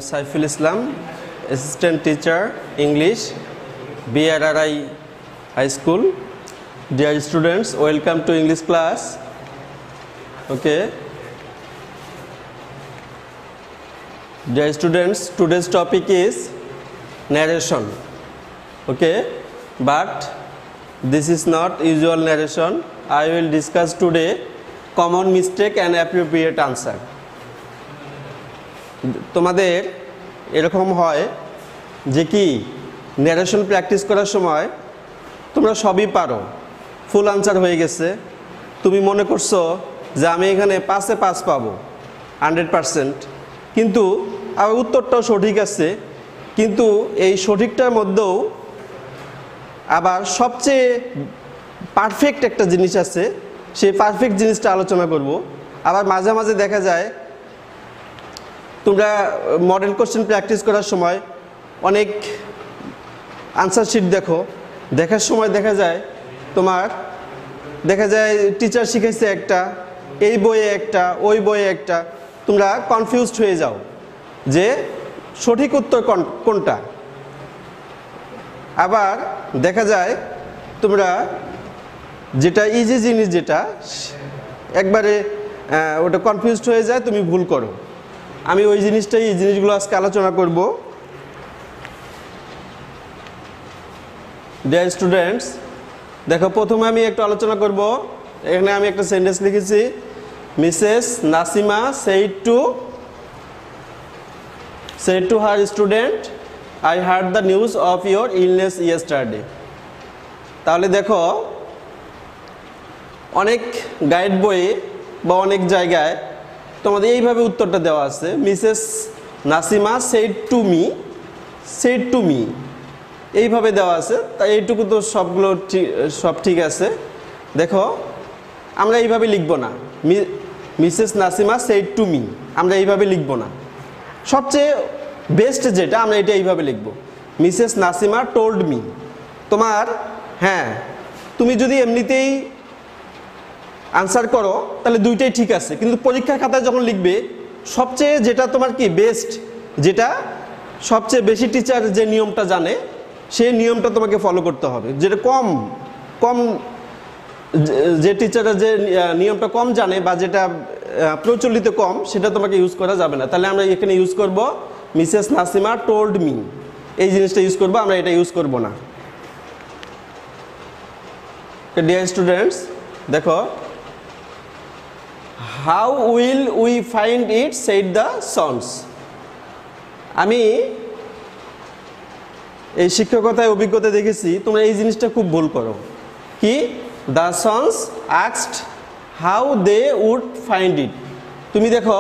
Saiful Islam, Assistant Teacher, English, BRRI High School. Dear students, welcome to English class. Okay. Dear students, today's topic is narration. Okay, but this is not usual narration. I will discuss today common mistake and appropriate answer. তোমাদের এরকম হয় যে কি narration practice করার সময় তোমরা সবই পারো, ফুল আনসার হয়ে গেছে, তুমি মনে করছো যে আমি এখানে 5-এ 5 পাবো 100%, কিন্তু আবার উত্তরটাও সঠিক আছে, কিন্তু এই সঠিকটার মধ্যেও আবার সবচেয়ে পারফেক্ট একটা জিনিস আছে, সেই পারফেক্ট জিনিসটা আলোচনা করব। আবার মাঝে মাঝে দেখা যায় তোমরা মডেল কোশ্চেন প্র্যাকটিস করার সময় অনেক আনসার শিট দেখার সময় দেখা যায় টিচার শিখাইছে একটা, এই বইয়ে একটা, ওই বইয়ে একটা, তোমরা কনফিউজড হয়ে যাও যে সঠিক উত্তর কোনটা। আবার দেখা যায় তোমরা যেটা ইজি জিনিস, যেটা একবারে ওটা কনফিউজড হয়ে যায়, তুমি ভুল করো। আমি ওই জিনিসগুলো আজকে আলোচনা করব। ডিয়ার স্টুডেন্টস, দেখো প্রথমে আমি একটু আলোচনা করব। এখানে আমি একটা সেন্টেন্স লিখেছি, Mrs Nasima said to her student, I heard the news of your illness yesterday. তাহলে দেখো অনেক গাইড বইয়ে বা অনেক জায়গায় তোমাদের এইভাবে উত্তরটা দেওয়া আছে, Mrs Nasima said to me, এইভাবে দেওয়া আছে। তাই এইটুকু তো সব ঠিক আছে। দেখো আমরা এইভাবে লিখব না, Mrs Nasima said to me, আমরা এইভাবে লিখব না। সবচেয়ে বেস্ট যেটা, আমরা এটা এইভাবে লিখব, মিসেস নাসিমা told me। তোমার তুমি যদি এমনিতেই আনসার করো তাহলে দুইটাই ঠিক আছে, কিন্তু পরীক্ষার খাতায় যখন লিখবে সবচেয়ে যেটা তোমার কি বেস্ট, যেটা সবচেয়ে বেশি টিচার যে নিয়মটা জানে সেই নিয়মটা তোমাকে ফলো করতে হবে। যেটা কম যে টিচাররা যে নিয়মটা কম জানে বা যেটা প্রচলিত কম, সেটা তোমাকে ইউজ করা যাবে না। তাহলে আমরা এখানে ইউজ করব মিসেস নাসিমা টোল্ড মি, এই জিনিসটা ইউজ করব, আমরা এটা ইউজ করব না। ডিয়ার স্টুডেন্টস, দেখো how will we find it said the sons. আমি এই শিক্ষকতায় অভিজ্ঞতা দেখেছি তোমরা এই জিনিসটা খুব ভুল করো, কি the sons asked how they would find it. তুমি দেখো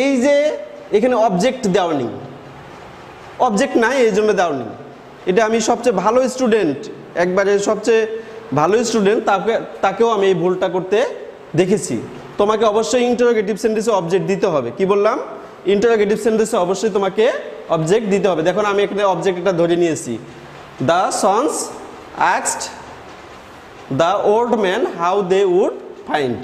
এই যে এখানে অবজেক্ট দেওয়া নেই, অবজেক্ট নাই এই জন্য দেওয়া নেই। এটা আমি সবচেয়ে ভালো স্টুডেন্ট, একবারে সবচেয়ে ভালো স্টুডেন্ট তাকেও আমি এই ভুলটা করতে দেখেছি। তোমাকে অবশ্যই ইন্টারোগেটিভ সেন্টেন্সে অবজেক্ট দিতে হবে। কি বললাম? ইন্টারোগেটিভ সেন্টেন্সে অবশ্যই তোমাকে অবজেক্ট দিতে হবে। দেখুন আমি এখানে অবজেক্ট এটা ধরে নিয়েছি, the sons asked the old man how they would find.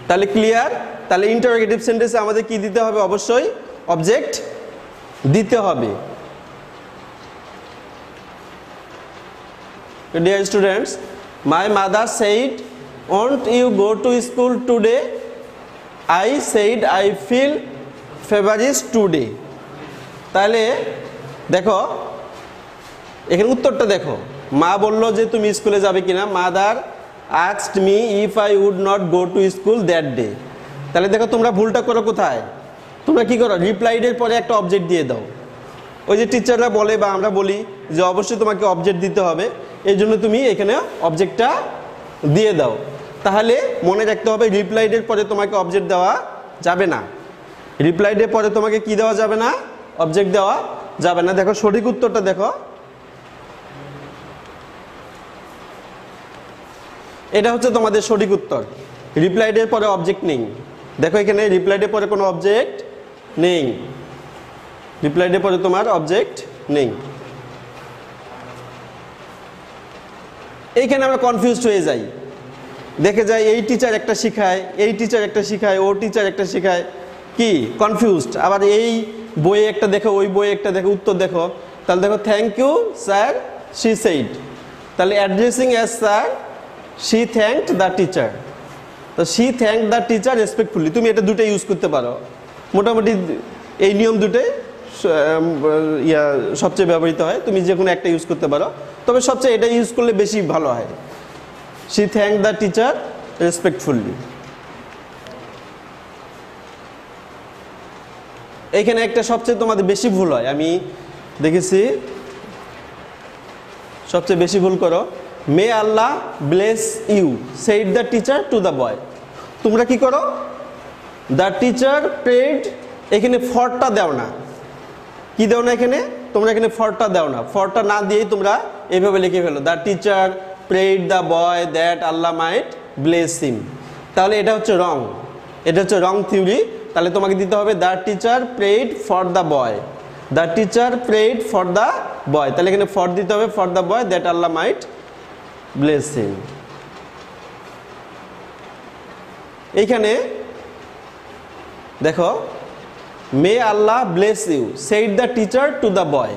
তাহলে ক্লিয়ার? তাহলে ইন্টারোগেটিভ সেন্টেন্সে আমাদের কি দিতে হবে? অবশ্যই অবজেক্ট দিতে হবে। Dear students, my mother said, won't you go to school today? I said I feel feverish today. তাহলে দেখো এখানে উত্তরটা দেখো, মা বলল যে তুমি স্কুলে যাবে কিনা, mother asked me if I would not go to school that day. তাহলে দেখো তোমরা ভুলটা করো কোথায়, তোমরা কি করো, রিপ্লাইডের পরে একটা অবজেক্ট দিয়ে দাও। ওই যে টিচাররা বলে বা আমরা বলি যে অবশ্যই তোমাকে অবজেক্ট দিতে হবে, এই জন্য তুমি এখানে অবজেক্টটা দিয়ে দাও। তাহলে মনে রাখতে হবে রিপ্লাইডের পরে তোমাকে অবজেক্ট দেওয়া যাবে না, রিপ্লাইডের পরে তোমাকে কি দেওয়া যাবে না, অবজেক্ট দেওয়া যাবে না। দেখো সঠিক উত্তরটা দেখো, এটা হচ্ছে তোমাদের সঠিক উত্তর। রিপ্লাইডের পরে অবজেক্ট নেই। দেখো এখানে রিপ্লাইডের পরে কোনো অবজেক্ট নেই, রিপ্লাইডের পরে তোমার অবজেক্ট নেই। এইখানে আমরা কনফিউজড হয়ে যাই, দেখে যাই এই টিচার একটা শেখায়, এই টিচার একটা শেখায়, ও টিচার একটা শেখায়, কি কনফিউজড। আবার এই বইয়ে একটা দেখো, ওই বইয়ে একটা দেখো, উত্তর দেখো, তাহলে দেখো thank you sir she said, তাহলে addressing as sir she thanked the teacher, তো she thanked the teacher respectfully, তুমি এটা দুটোই ইউজ করতে পারো। মোটামুটি এই নিয়ম দুটোই সবচেয়ে ব্যবহৃত হয়, তুমি যে কোনো একটা ইউজ করতে পারো, তবে সবচেয়ে এটা ইউজ করলে বেশি ভালো হয়। She thanked the teacher respectfully. এইখানে একটা সবচেয়ে তোমাদের বেশি ভুল হয়, আমি দেখেছি সবচেয়ে বেশি ভুল করো, may Allah bless you said the teacher to the boy. তোমরা কি করো, দ্য টিচার প্রেড, এখানে ফরটা দাও না, কি দাও না এখানে, তোমরা এখানে ফরটা দাও না, ফরটা না দিয়েই তোমরা এইভাবে লিখে ফেলো, the teacher prayed the boy that Allah might bless him. তাহলে এটা হচ্ছে রং, এটা হচ্ছে রং থিওরি। তাহলে তোমাকে দিতে হবে the teacher prayed for the boy, the teacher prayed for the boy, তাহলে এখানে ফর দিতে হবে, for the boy that Allah might bless him. এইখানে দেখো, may Allah bless you said the teacher to the boy,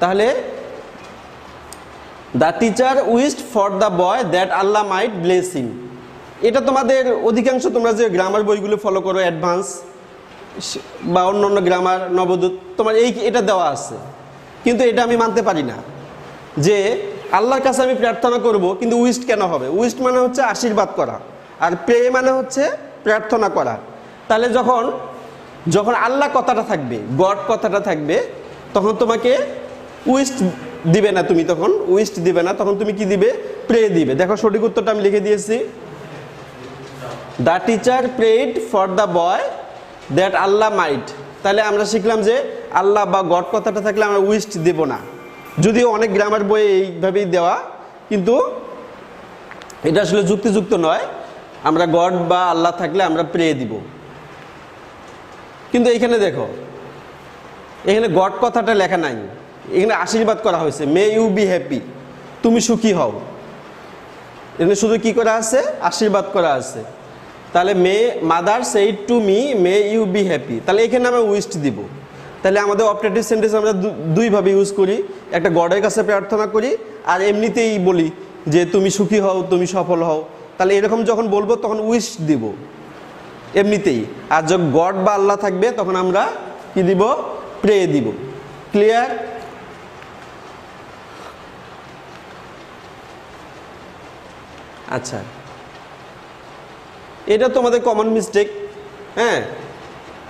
তাহলে the teacher wished for the boy that Allah might bless him. এটা তোমাদের অধিকাংশ তোমরা যে গ্রামার বইগুলো ফলো করো অ্যাডভান্স বা অন্য অন্য গ্রামার নবদূত, তোমার এটা দেওয়া আছে, কিন্তু এটা আমি মানতে পারি না যে আল্লাহর কাছে আমি প্রার্থনা করব, কিন্তু উইশড কেন হবে? উইশড মানে হচ্ছে আশীর্বাদ করা, আর প্রে মানে হচ্ছে প্রার্থনা করা। তাহলে যখন আল্লাহ কথাটা থাকবে, গড কথাটা থাকবে, তখন তোমাকে উইশড দিবে না, তুমি তখন উইশড দিবে না, তখন তুমি কি দিবে? প্রে দিবে। দেখো সঠিক উত্তরটা আমি লিখে দিয়েছি, the teacher prayed for the boy that Allah might. তাহলে আমরা শিখলাম যে আল্লাহ বা গড কথাটা থাকলে আমরা উইশড দেব না, যদিও অনেক গ্রামার বইয়ে এইভাবেই দেওয়া, কিন্তু এটা আসলে যুক্তিযুক্ত নয়। আমরা গড বা আল্লাহ থাকলে আমরা প্রে দিব। কিন্তু এইখানে দেখো, এখানে গড কথাটা লেখা নাই, এখানে আশীর্বাদ করা হয়েছে, মে ইউ বি হ্যাপি, তুমি সুখী হও। এখানে শুধু কি করা আছে? আশীর্বাদ করা আছে। তাহলে may mother said to me may you be happy, তাহলে এখানে আমরা উইশড দিব। তাহলে আমাদের অপারেটিভ সেন্টেন্স আমরা দুইভাবে ইউজ করি, একটা গডের কাছে প্রার্থনা করি, আর এমনিতেই বলি যে তুমি সুখী হও, তুমি সফল হও। তাহলে এরকম যখন বলবো তখন উইশ দিব এমনিতেই, আর যখন গড বা আল্লাহ থাকবে তখন আমরা কি দিব? প্রে দিব। ক্লিয়ার? আচ্ছা, এটা তোমাদের কমন মিস্টেক। হ্যাঁ,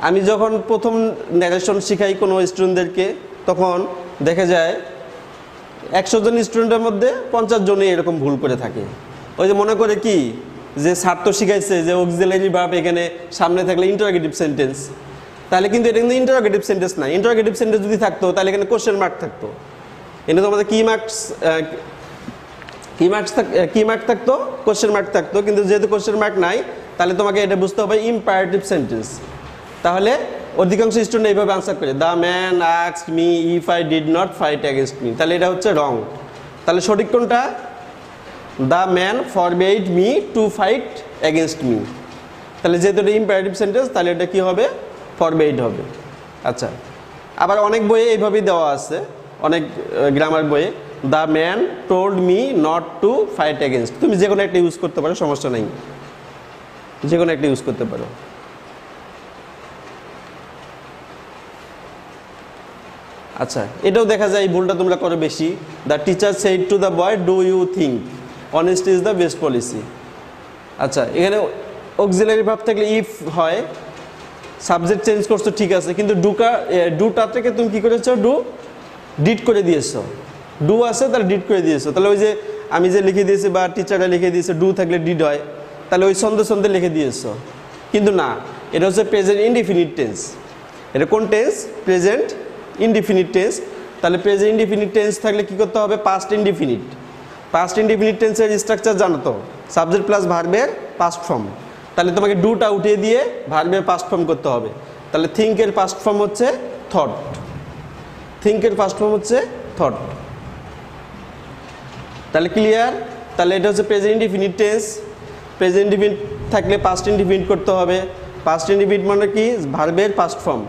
আমি যখন প্রথম ন্যারেশন শিখাই কোনো স্টুডেন্টদেরকে, তখন দেখা যায় 100 জন স্টুডেন্টের মধ্যে 50 জনই এরকম ভুল করে থাকে। ওই যে মনে করে কি যে স্যার তো শিখাইছে যে অক্সিলারি ভার্ব এখানে সামনে থাকলে ইন্টারোগেটিভ সেন্টেন্স, তাহলে কিন্তু এটা কিন্তু ইন্টারোগেটিভ সেন্টেন্স না। ইন্টারোগেটিভ সেন্টেন্স যদি থাকতো তাহলে এখানে কোশ্চেন মার্ক থাকতো, এখানে তোমাদের কি মার্ক থাকতো, কোশ্চেন মার্ক থাকতো। কিন্তু যেহেতু কোশ্চেন মার্ক নাই, তাহলে তোমাকে এটা বুঝতে হবে ইম্পারেটিভ সেন্টেন্স। তাহলে অধিকাংশ স্টুডেন্ট এইভাবে আনসার করে, the man asked me if I did not fight against me, তাহলে এটা হচ্ছে রং। তাহলে সঠিক কোনটা? The man forbade me to fight against me. তাহলে যেহেতু এটা ইম্পারেটিভ সেন্টেন্স, তাহলে এটা কি হবে? ফরবেড হবে। আচ্ছা, আবার অনেক বইয়ে এইভাবেই দেওয়া আছে, অনেক গ্রামার বইয়ে, the man told me not to fight against. তুমি যে কোনো একটা ইউজ করতে পারো, সমস্যা নেই, যে কোনো একটা ইউজ করতে পারো। আচ্ছা, এটাও দেখা যায় এই ভুলটা তোমরা করো বেশি, the teacher said to the boy do you think honesty is the best policy. আচ্ছা, এখানে অক্সিলারি ভার্ব থাকলে ইফ হয়, সাবজেক্ট চেঞ্জ করছো ঠিক আছে, কিন্তু ডুটা থেকে তুমি কি করেছো? ডিড করে দিয়েছো। ডু আছে তাহলে ডিড করে দিয়েছো। তাহলে ওই যে আমি যে লিখে দিয়েছি বা টিচাররা লিখে দিয়েছে ডু থাকলে ডিড হয়, তাহলে ওই ছন্দে লিখে দিয়েছো, কিন্তু না, এটা হচ্ছে প্রেজেন্ট ইনডিফিনিট টেন্স। এটা কোন টেন্স? Present indefinite tense. তাহলে প্রেজেন্ট ইনডিফিনিট টেন্স থাকলে কি করতে হবে? Past indefinite. পাস্ট ইনডিফিনিট টেন্সের স্ট্রাকচার জানো তো, সাবজেক্ট প্লাস ভার্বের পাস্ট ফর্ম। তাহলে তোমাকে ডুটা উঠিয়ে দিয়ে ভার্বের পাস্ট ফর্ম করতে হবে। তাহলে থিঙ্কের পাস্ট ফর্ম হচ্ছে থট, থিঙ্কের পাস্ট ফর্ম হচ্ছে থট। তাহলে ক্লিয়ার? তাহলে এটা হচ্ছে present indefinite tense. Present indefinite থাকলে পাস্ট ইনডিফিনিট করতে হবে। পাস্ট ইনডিফিনিট মানে কি? ভার্বের পাস্ট ফর্ম।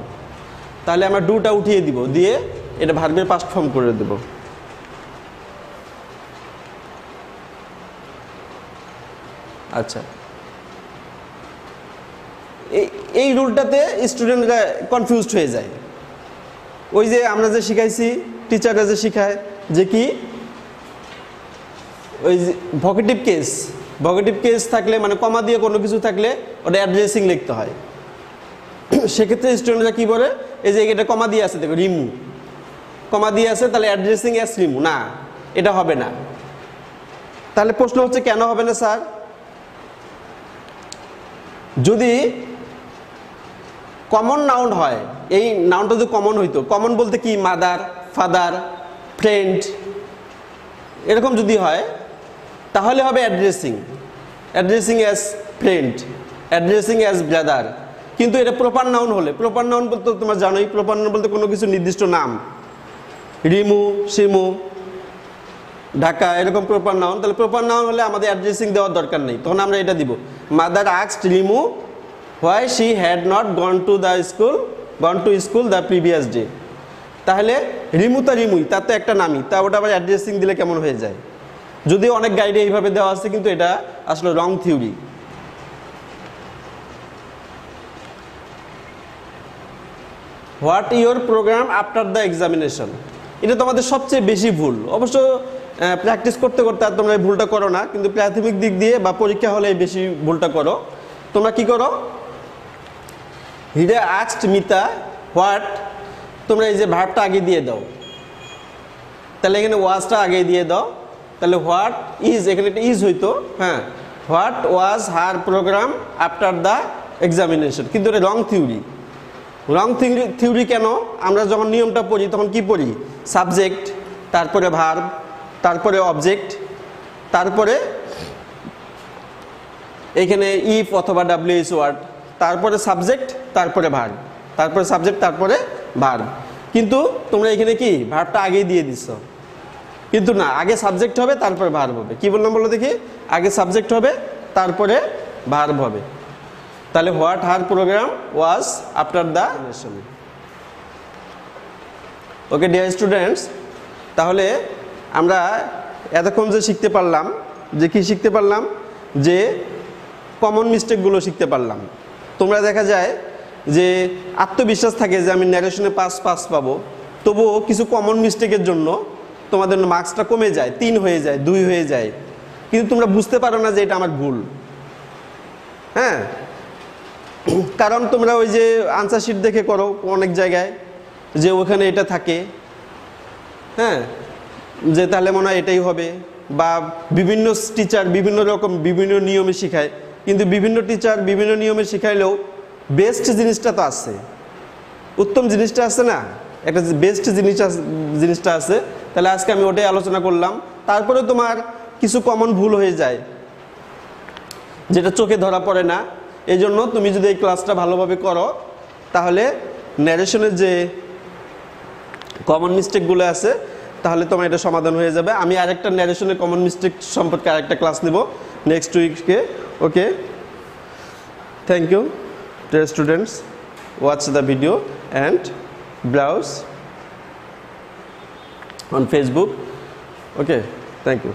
তাহলে আমরা ডুটা উঠিয়ে দিব, দিয়ে এটা ভার্বের পাস্ট ফর্ম করে দেব। আচ্ছা, এই রুলটাতে স্টুডেন্টরা কনফিউজড হয়ে যায়। ওই যে আমরা যে শিখাইছি, টিচাররা যে শিখায় যে কি ওই যে ভকেটিভ কেস থাকলে মানে কমা দিয়ে কোনো কিছু থাকলে ওটা অ্যাড্রেসিং লিখতে হয়। সেক্ষেত্রে স্টুডেন্টরা কি বলে, এই যে এটা কমা দিয়ে আছে, দেখো রিমু কমা দিয়ে আছে, তাহলে অ্যাড্রেসিং এস রিমু, না এটা হবে না। তাহলে প্রশ্ন হচ্ছে কেন হবে না স্যার? যদি কমন নাউন হয়, এই নাউনটা যদি কমন হইতো, কমন বলতে কি মাদার, ফাদার, ফ্রেন্ড এরকম যদি হয় তাহলে হবে addressing as friend, addressing as brother. কিন্তু এটা প্রপার নাউন হলে, প্রপার নাউন বলতে তোমরা জানোই, প্রপার নাউন বলতে কোনো কিছু নির্দিষ্ট নাম, রিমু, শিমু, ঢাকা এরকম প্রপার নাউন। তাহলে প্রপার নাউন হলে আমাদের অ্যাড্রেসিং দেওয়ার দরকার নেই, তখন আমরা এটা দিব, mother asked Rimu why she had not gone to school the previous day. তাহলে রিমু তা রিমুই, তার তো একটা নামই, তা ওটা আবার অ্যাড্রেসিং দিলে কেমন হয়ে যায়? যদিও অনেক গাইডে এইভাবে দেওয়া আছে, কিন্তু এটা আসলে wrong theory. What your programme after the examination, এটা তোমাদের সবচেয়ে বেশি ভুল। অবশ্য প্র্যাকটিস করতে করতে আর তোমরা এই ভুলটা করো না, কিন্তু প্রাথমিক দিক দিয়ে বা পরীক্ষা হলে বেশি ভুলটা করো। তোমরা কি করো, হিডে আস্কড মিতা হোয়াট, তোমরা এই যে ভার্বটা আগে দিয়ে দাও, তাহলে এখানে ওয়াজটা আগে দিয়ে দাও, তাহলে হোয়াট ইজ, এখানে একটা ইজ হইতো, হ্যাঁ, what was her programme after the examination. কিন্তু এটা রং থিওরি। রং থিওরি কেন? আমরা যখন নিয়মটা পড়ি তখন কি পড়ি, সাবজেক্ট, তারপরে ভার্ব, তারপরে অবজেক্ট, তারপরে এখানে ইফ অথবা ডাব্লিউএইচ ওয়ার্ড, তারপরে সাবজেক্ট, তারপরে ভার্ব, তারপরে সাবজেক্ট, তারপরে ভার্ব। কিন্তু তোমরা এখানে কি ভার্বটা আগেই দিয়ে দিচ্ছ, কিন্তু না, আগে সাবজেক্ট হবে তারপরে ভার্ব হবে। কি বললাম বলো দেখি, আগে সাবজেক্ট হবে তারপরে ভার্ব হবে। তাহলে what her programme was after the nation. Okay dear students, তাহলে আমরা এতক্ষণ যে শিখতে পারলাম, যে কি শিখতে পারলাম, যে কমন মিস্টেকগুলো শিখতে পারলাম। তোমরা দেখা যায় যে আত্মবিশ্বাস থাকে যে আমি ন্যারেশনে পাস পাবো, তবুও কিছু কমন মিস্টেকের জন্য তোমাদের মার্কসটা কমে যায়, 3 হয়ে যায়, 2 হয়ে যায়, কিন্তু তোমরা বুঝতে পারো না যে এটা আমার ভুল। হ্যাঁ, কারণ তোমরা ওই যে আনসার শিট দেখে করো অনেক জায়গায়, যে ওখানে এটা থাকে, হ্যাঁ, যে তাহলে মনে হয় এটাই হবে, বা বিভিন্ন টিচার বিভিন্ন রকম বিভিন্ন নিয়মে শেখায়, কিন্তু বিভিন্ন টিচার বিভিন্ন নিয়মে শেখাইলেও বেস্ট জিনিসটা তো আছে, উত্তম জিনিসটা আছে না, একটা বেস্ট জিনিসটা আছে। তাহলে আজকে আমি ওটাই আলোচনা করলাম। তারপরে তোমার কিছু কমন ভুল হয়ে যায় যেটা চোখে ধরা পড়ে না। এই জন্য তুমি যদি এই ক্লাসটা ভালোভাবে করো, তাহলে ন্যারেশনের যে কমন মিস্টেকগুলো আছে তাহলে তোমার এটা সমাধান হয়ে যাবে। আমি আরেকটা ন্যারেশনের কমন মিস্টেক সম্পর্কে আরেকটা ক্লাস নেব নেক্সট উইকে। Okay, thank you dear students, watch the video and browse on Facebook. Okay, thank you.